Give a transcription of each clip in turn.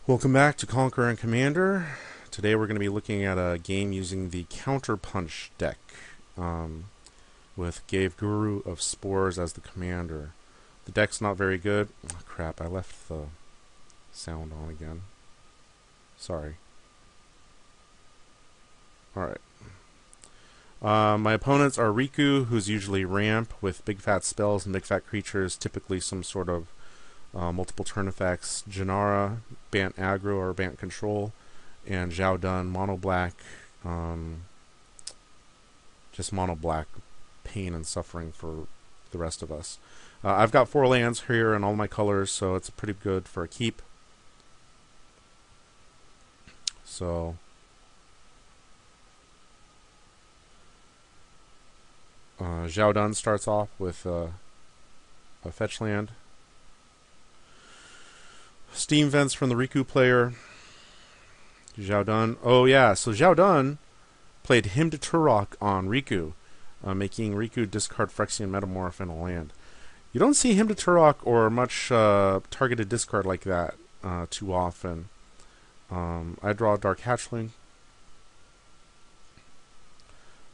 Welcome back to Conquer and Commander. Today we're going to be looking at a game using the CounterPunch deck with Gave Guru of Spores as the commander. The deck's not very good. Oh, crap, I left the sound on again. Sorry. Alright. My opponents are Riku, who's usually ramp with big fat spells and big fat creatures, typically some sort of multiple turn effects. Jenara, Bant aggro or Bant control, and Xiahou, mono black, just mono black, pain and suffering for the rest of us. I've got 4 lands here in all my colors, so it's pretty good for a keep. So Xiahou starts off with a fetch land. Steam Vents from the Riku player. Xiahou. Oh yeah, so Xiahou played Hymn to Turok on Riku, making Riku discard Phyrexian Metamorph in a land. You don't see Hymn to Turok or much targeted discard like that too often. I draw a Dark Hatchling.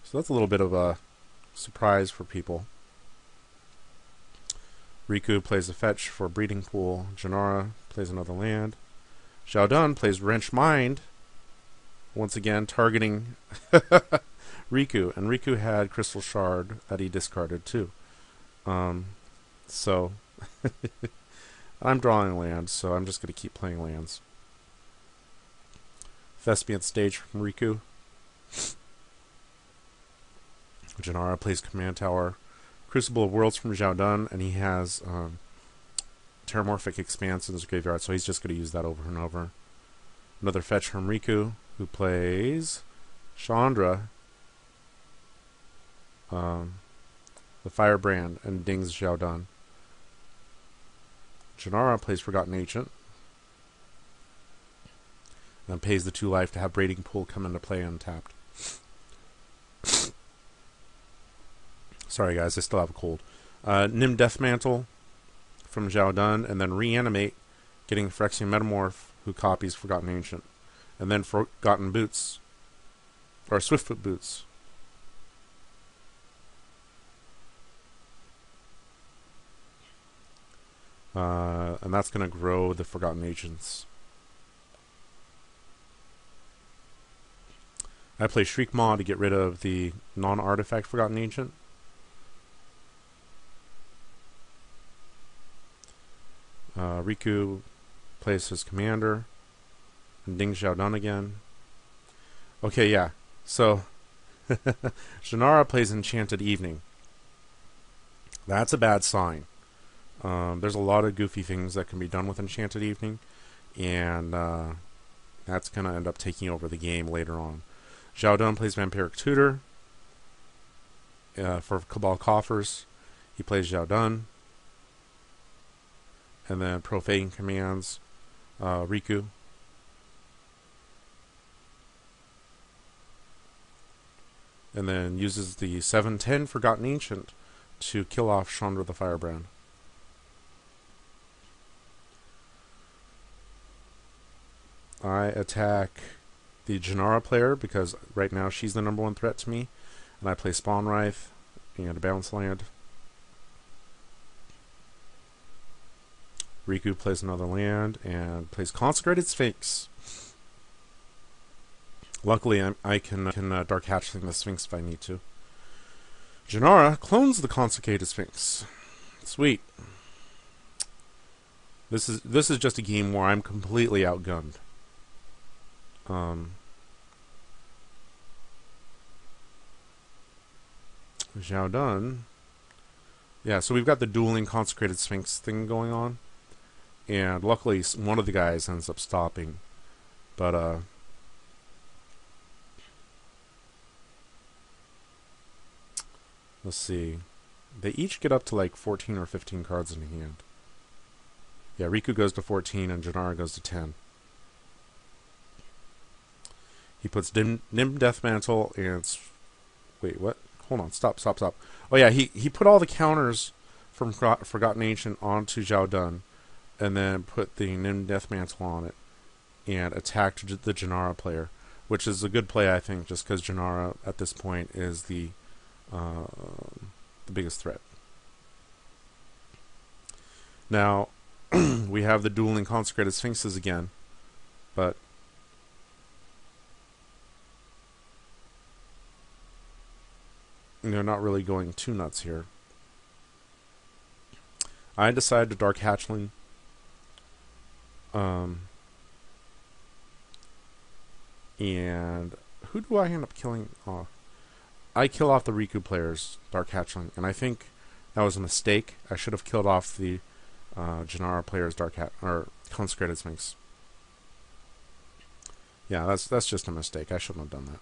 So that's a little bit of a surprise for people. Riku plays a fetch for Breeding Pool. Jenara plays another land. Xiahou plays Wrench Mind, once again targeting Riku, and Riku had Crystal Shard that he discarded too. So I'm drawing lands, so I'm just going to keep playing lands. Thespian Stage from Riku. Jenara plays Command Tower. Crucible of Worlds from Xiahou, and he has Terramorphic Expanse in his graveyard, so he's just going to use that over and over. Another fetch from Riku, who plays Chandra, the Firebrand, and dings Xiahou. Jenara plays Forgotten Ancient, and pays the 2 life to have Breeding Pool come into play untapped. Sorry guys, I still have a cold. Nim Deathmantle from Xiahou, and then Reanimate, getting Phyrexian Metamorph, who copies Forgotten Ancient. And then Forgotten Boots, or Swiftfoot Boots. And that's going to grow the Forgotten Ancients. I play Shriekmaw to get rid of the non-artifact Forgotten Ancient. Riku plays his commander and dings Xiahou again. Okay, yeah. So Jenara plays Enchanted Evening. That's a bad sign. There's a lot of goofy things that can be done with Enchanted Evening, and that's going to end up taking over the game later on. Xiahou plays Vampiric Tutor for Cabal Coffers. He plays Xiahou. And then Profane commands Riku. And then uses the 7/10 Forgotten Ancient to kill off Chandra the Firebrand. I attack the Jenara player because right now she's the #1 threat to me. And I play Spawn Wraith and a bounce land. Riku plays another land and plays Consecrated Sphinx. Luckily, I can Dark Hatchling the Sphinx if I need to. Jenara clones the Consecrated Sphinx. Sweet. This is just a game where I'm completely outgunned. Xiahou. Yeah, so we've got the dueling Consecrated Sphinx thing going on. And luckily, one of the guys ends up stopping. But, let's see. They each get up to like 14 or 15 cards in hand. Yeah, Riku goes to 14 and Jenara goes to 10. He puts Nim Deathmantle and... Wait, what? Hold on, stop. Oh yeah, he put all the counters from Forgotten Ancient onto Xiahou, and then put the Nim Deathmantle on it. and attacked the Jenara player, which is a good play, I think, just because Jenara at this point is the biggest threat. Now, we have the dueling consecrated sphinxes again, but they're not really going too nuts here. I decided to Dark Hatchling. And who do I end up killing off? I kill off the Riku player's Dark Hatchling, and I think that was a mistake. I should have killed off the Jenara player's or Consecrated Sphinx. Yeah, that's just a mistake. I shouldn't have done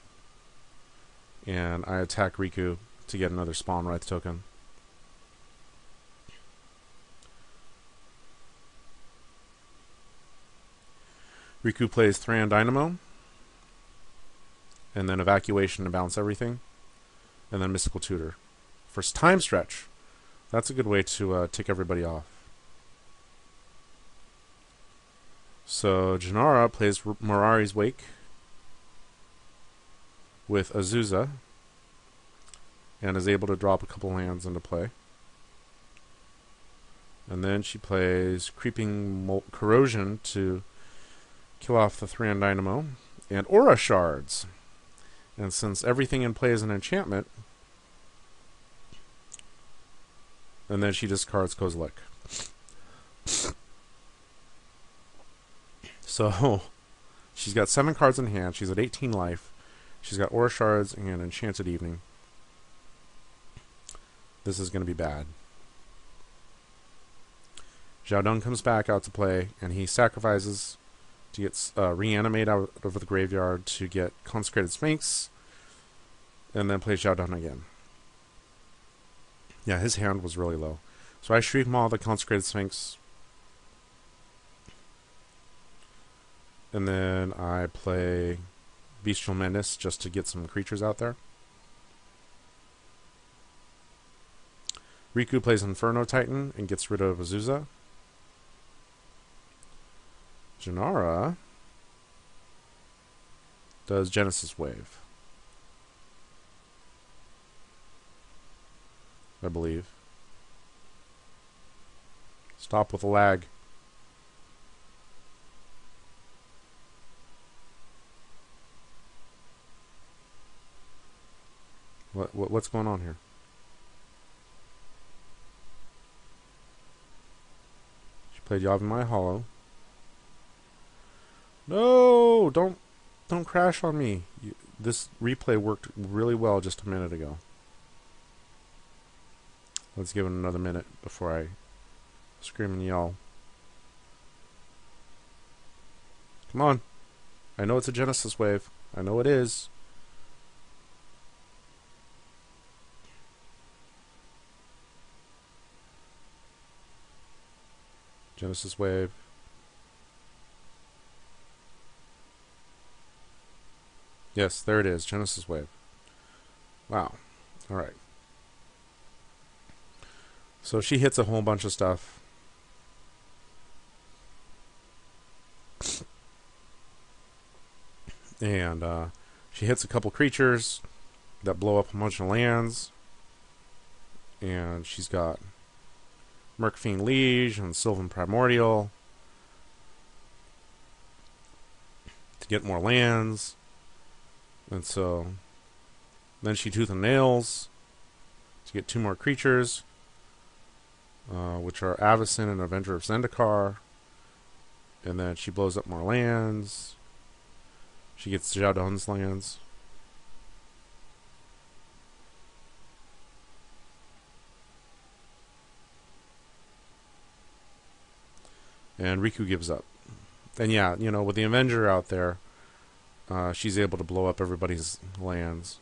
that. And I attack Riku to get another Spawn Wraith token. Riku plays Thran Dynamo, and then Evacuation to balance everything, and then Mystical Tutor. First time stretch. That's a good way to tick everybody off. So Jenara plays Mirari's Wake with Azusa, and is able to drop a couple lands into play. And then she plays Creeping Corrosion to kill off the Thran Dynamo, and Aura Shards. And since everything in play is an enchantment, and then she discards Kozilek. So, she's got 7 cards in hand, she's at 18 life, she's got Aura Shards and Enchanted Evening. This is going to be bad. Xiahou comes back out to play, and he sacrifices to get Reanimate out of the graveyard to get Consecrated Sphinx, and then play Xiahou again. Yeah, his hand was really low. So I Shriek Maul the Consecrated Sphinx, and then I play Bestial Menace just to get some creatures out there. Riku plays Inferno Titan and gets rid of Azusa. Jenara does Genesis Wave, I believe. Stop with the lag. What's going on here? She played Yavimaya Hollow. No, don't crash on me. This replay worked really well just a minute ago. Let's give it another minute before I scream and yell. Come on. I know it's a Genesis Wave. I know it is. Genesis Wave. Yes, there it is. Genesis Wave. Wow. Alright. So she hits a whole bunch of stuff. And she hits a couple creatures that blow up a bunch of lands. And she's got Murkfiend Liege and Sylvan Primordial to get more lands. And so then she Tooth and Nails to get 2 more creatures, which are Avacyn and Avenger of Zendikar. And then she blows up more lands. She gets Xiaodon's lands. And Riku gives up. And yeah, you know, with the Avenger out there, she's able to blow up everybody's lands.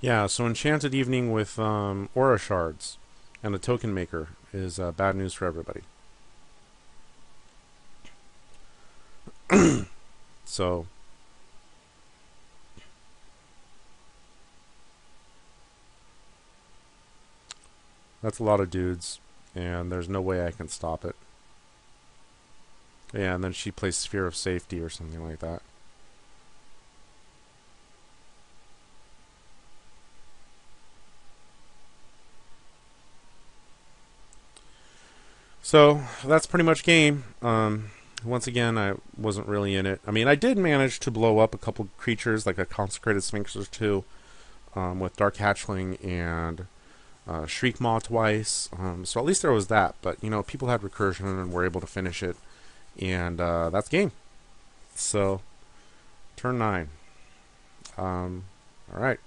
Yeah, so Enchanted Evening with Aura Shards and a Token Maker is bad news for everybody. So That's a lot of dudes, and there's no way I can stop it. Yeah, and then she plays Sphere of Safety or something like that. So that's pretty much game. Once again, I wasn't really in it. I mean, I did manage to blow up a couple creatures, like a Consecrated Sphinx or two, with Dark Hatchling and Shriek Maw twice. So at least there was that. But, you know, people had recursion and were able to finish it. And that's game. So, turn 9. Alright.